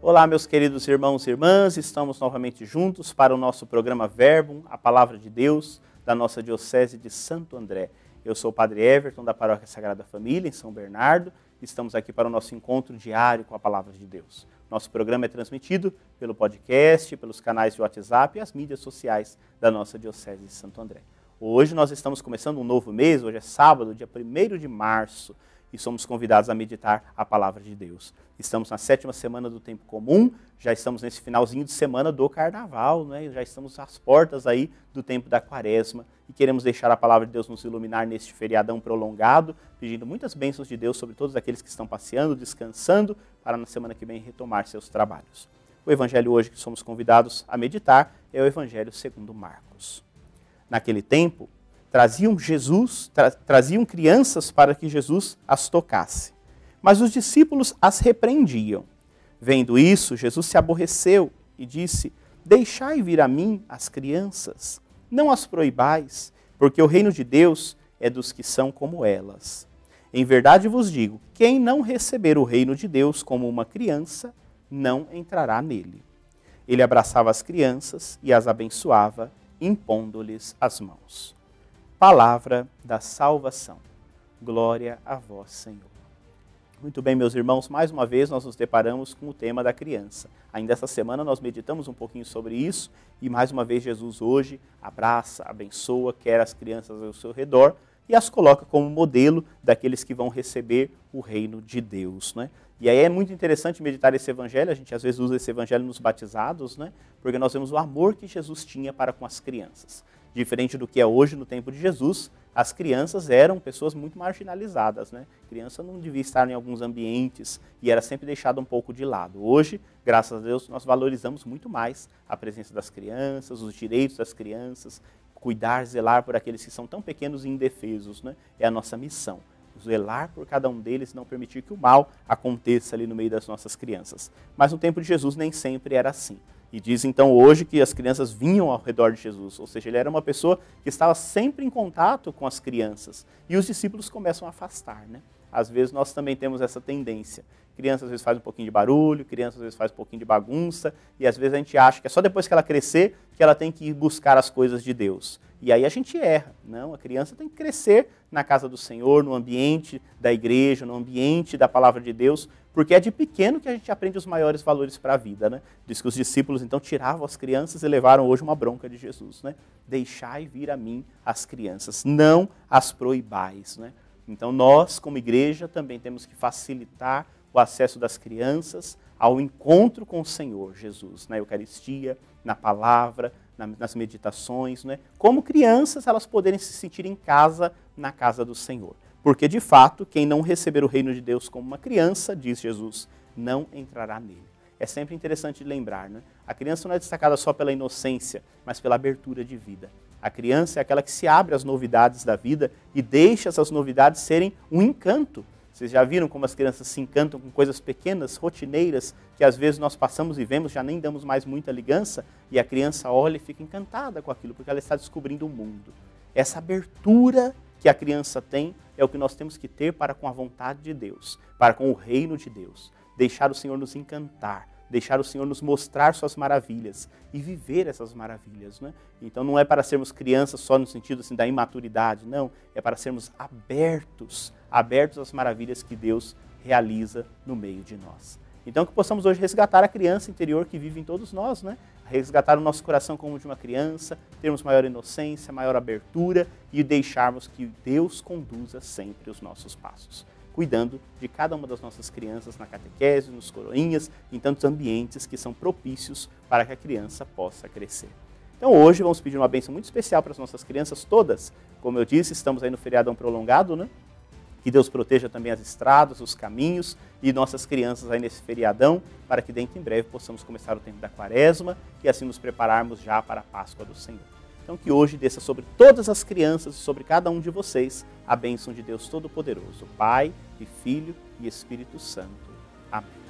Olá, meus queridos irmãos e irmãs, estamos novamente juntos para o nosso programa Verbum, a Palavra de Deus, da nossa Diocese de Santo André. Eu sou o Padre Everton, da Paróquia Sagrada Família, em São Bernardo, e estamos aqui para o nosso encontro diário com a Palavra de Deus. Nosso programa é transmitido pelo podcast, pelos canais de WhatsApp e as mídias sociais da nossa Diocese de Santo André. Hoje nós estamos começando um novo mês, hoje é sábado, dia 1º de março, e somos convidados a meditar a Palavra de Deus. Estamos na 7ª semana do Tempo Comum, já estamos nesse finalzinho de semana do Carnaval, né? Já estamos às portas aí do tempo da Quaresma e queremos deixar a Palavra de Deus nos iluminar neste feriadão prolongado, pedindo muitas bênçãos de Deus sobre todos aqueles que estão passeando, descansando, para na semana que vem retomar seus trabalhos. O Evangelho hoje que somos convidados a meditar é o Evangelho segundo Marcos. Naquele tempo, traziam crianças para que Jesus as tocasse. Mas os discípulos as repreendiam. Vendo isso, Jesus se aborreceu e disse: Deixai vir a mim as crianças, não as proibais, porque o reino de Deus é dos que são como elas. Em verdade vos digo, quem não receber o reino de Deus como uma criança, não entrará nele. Ele abraçava as crianças e as abençoava, impondo-lhes as mãos. Palavra da salvação. Glória a vós, Senhor. Muito bem, meus irmãos, mais uma vez nós nos deparamos com o tema da criança. Ainda essa semana nós meditamos um pouquinho sobre isso e mais uma vez Jesus hoje abraça, abençoa, quer as crianças ao seu redor e as coloca como modelo daqueles que vão receber o reino de Deus, né? E aí é muito interessante meditar esse evangelho, a gente às vezes usa esse evangelho nos batizados, né? Porque nós vemos o amor que Jesus tinha para com as crianças. Diferente do que é hoje no tempo de Jesus, as crianças eram pessoas muito marginalizadas, né? A criança não devia estar em alguns ambientes e era sempre deixada um pouco de lado. Hoje, graças a Deus, nós valorizamos muito mais a presença das crianças, os direitos das crianças, cuidar, zelar por aqueles que são tão pequenos e indefesos, né? É a nossa missão. Zelar por cada um deles, não permitir que o mal aconteça ali no meio das nossas crianças. Mas no tempo de Jesus nem sempre era assim. E diz então hoje que as crianças vinham ao redor de Jesus, ou seja, ele era uma pessoa que estava sempre em contato com as crianças. E os discípulos começam a afastar, né? Às vezes nós também temos essa tendência. Criança às vezes faz um pouquinho de barulho, criança às vezes faz um pouquinho de bagunça, e às vezes a gente acha que é só depois que ela crescer que ela tem que ir buscar as coisas de Deus. E aí a gente erra. Não, a criança tem que crescer na casa do Senhor, no ambiente da igreja, no ambiente da palavra de Deus, porque é de pequeno que a gente aprende os maiores valores para a vida, né? Diz que os discípulos então tiravam as crianças e levaram hoje uma bronca de Jesus, né? Deixai vir a mim as crianças, não as proibais, né? Então nós, como igreja, também temos que facilitar o acesso das crianças ao encontro com o Senhor Jesus, na Eucaristia, na palavra, nas meditações, né? Como crianças elas poderem se sentir em casa, na casa do Senhor. Porque, de fato, quem não receber o reino de Deus como uma criança, diz Jesus, não entrará nele. É sempre interessante lembrar, né? A criança não é destacada só pela inocência, mas pela abertura de vida. A criança é aquela que se abre às novidades da vida e deixa essas novidades serem um encanto. Vocês já viram como as crianças se encantam com coisas pequenas, rotineiras, que às vezes nós passamos e vemos, já nem damos mais muita ligança, e a criança olha e fica encantada com aquilo, porque ela está descobrindo o mundo. Essa abertura que a criança tem é o que nós temos que ter para com a vontade de Deus, para com o reino de Deus. Deixar o Senhor nos encantar, deixar o Senhor nos mostrar suas maravilhas e viver essas maravilhas, né? Então não é para sermos crianças só no sentido assim, da imaturidade, não. É para sermos abertos às maravilhas que Deus realiza no meio de nós. Então que possamos hoje resgatar a criança interior que vive em todos nós, né? Resgatar o nosso coração como de uma criança, termos maior inocência, maior abertura e deixarmos que Deus conduza sempre os nossos passos, cuidando de cada uma das nossas crianças na catequese, nos coroinhas, em tantos ambientes que são propícios para que a criança possa crescer. Então hoje vamos pedir uma bênção muito especial para as nossas crianças todas. Como eu disse, estamos aí no feriadão prolongado, né? Que Deus proteja também as estradas, os caminhos e nossas crianças aí nesse feriadão, para que dentro em breve possamos começar o tempo da Quaresma e assim nos prepararmos já para a Páscoa do Senhor. Então que hoje desça sobre todas as crianças e sobre cada um de vocês a bênção de Deus Todo-Poderoso, Pai e Filho e Espírito Santo. Amém.